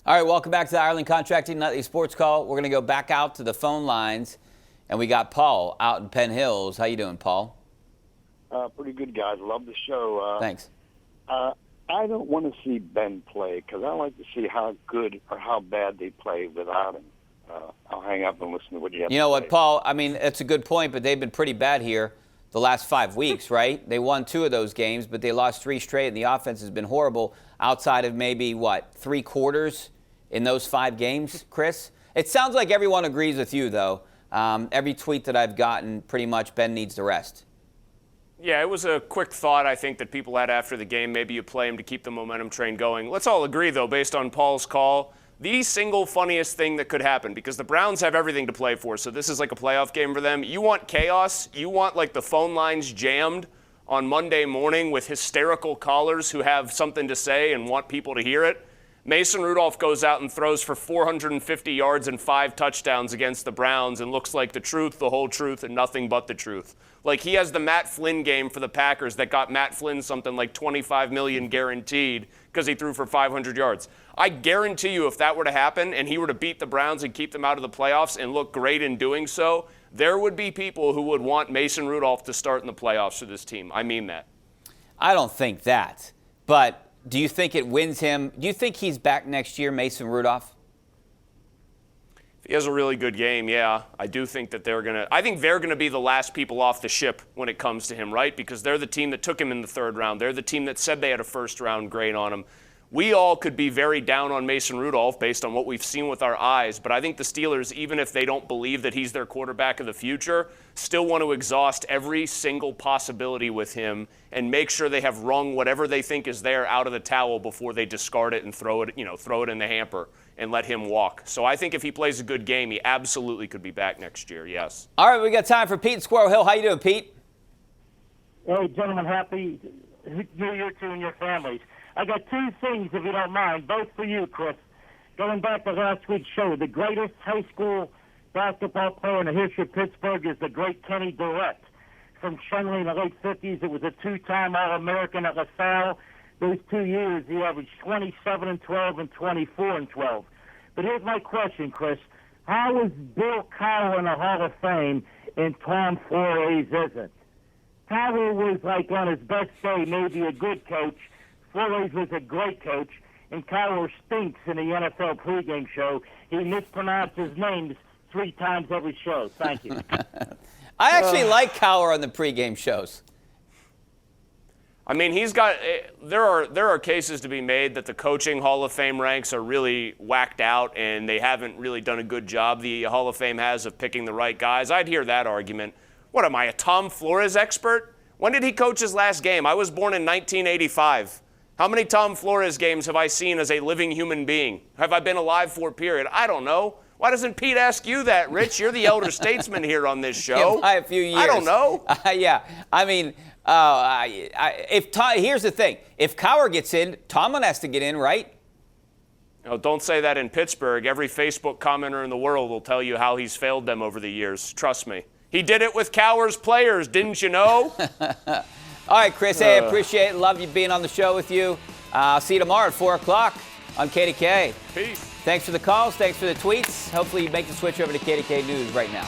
All right, welcome back to the Ireland Contracting Nightly Sports Call. We're going to go back out to the phone lines, and we got Paul out in Penn Hills. How you doing, Paul? Pretty good, guys. Love the show. Thanks. I don't want to see Ben play because I like to see how good or how bad they play without him. I'll hang up and listen to what you have to say. You know what, Paul? I mean, it's a good point, but they've been pretty bad here the last 5 weeks, right? They won 2 of those games, but they lost 3 straight, and the offense has been horrible outside of maybe, 3 quarters in those 5 games, Chris? It sounds like everyone agrees with you, though. Every tweet that I've gotten, pretty much Ben needs the rest. Yeah, it was a quick thought, I think, that people had after the game. Maybe you play him to keep the momentum train going. Let's all agree, though, based on Paul's call, the single funniest thing that could happen, because the Browns have everything to play for, so this is like a playoff game for them. You want chaos. You want, the phone lines jammed on Monday morning with hysterical callers who have something to say and want people to hear it. Mason Rudolph goes out and throws for 450 yards and 5 touchdowns against the Browns and looks like the truth, the whole truth, and nothing but the truth. Like he has the Matt Flynn game for the Packers that got Matt Flynn something like $25 million guaranteed because he threw for 500 yards. I guarantee you if that were to happen and he were to beat the Browns and keep them out of the playoffs and look great in doing so, there would be people who would want Mason Rudolph to start in the playoffs for this team. I mean that. I don't think that, but do you think it wins him? Do you think he's back next year, Mason Rudolph? If he has a really good game, yeah. I do think that they're going to be the last people off the ship when it comes to him, right? Because they're the team that took him in the 3rd round. They're the team that said they had a first-round grade on him. We all could be very down on Mason Rudolph based on what we've seen with our eyes, but I think the Steelers, even if they don't believe that he's their quarterback of the future, still want to exhaust every single possibility with him and make sure they have wrung whatever they think is there out of the towel before they discard it and throw it in the hamper and let him walk. So I think if he plays a good game, he absolutely could be back next year, yes. All right, we got time for Pete in Squirrel Hill. How you doing, Pete? Hey, gentlemen, happy New Year to you and your families. I got 2 things, if you don't mind, both for you, Chris. Going back to last week's show, the greatest high school basketball player in the history of Pittsburgh is the great Kenny Durrett. From Shenley in the late 50s, it was a 2-time All-American at LaSalle. Those 2 years, he averaged 27-12 and 24-12. But here's my question, Chris. How is Bill Cowher in the Hall of Fame and Tom Flores isn't? Cowher was, on his best day, maybe a good coach. Flores was a great coach, and Cowher stinks in the NFL pregame show. He mispronounces names 3 times every show. Thank you. I actually like Cowher on the pregame shows. I mean, there are cases to be made that the coaching Hall of Fame ranks are really whacked out and they haven't really done a good job. The Hall of Fame has of picking the right guys. I'd hear that argument. What am I, a Tom Flores expert? When did he coach his last game? I was born in 1985. How many Tom Flores games have I seen as a living human being? Have I been alive for, period? I don't know. Why doesn't Pete ask you that, Rich? You're the elder statesman here on this show. Yeah, by a few years. I don't know. Yeah. I mean, here's the thing. If Cowher gets in, Tomlin has to get in, right? No, don't say that in Pittsburgh. Every Facebook commenter in the world will tell you how he's failed them over the years. Trust me. He did it with Cowher's players, didn't you know? All right, Chris, hey, appreciate it. Love you being on the show with you. I'll see you tomorrow at 4 o'clock on KDKA. Peace. Thanks for the calls. Thanks for the tweets. Hopefully you make the switch over to KDKA News right now.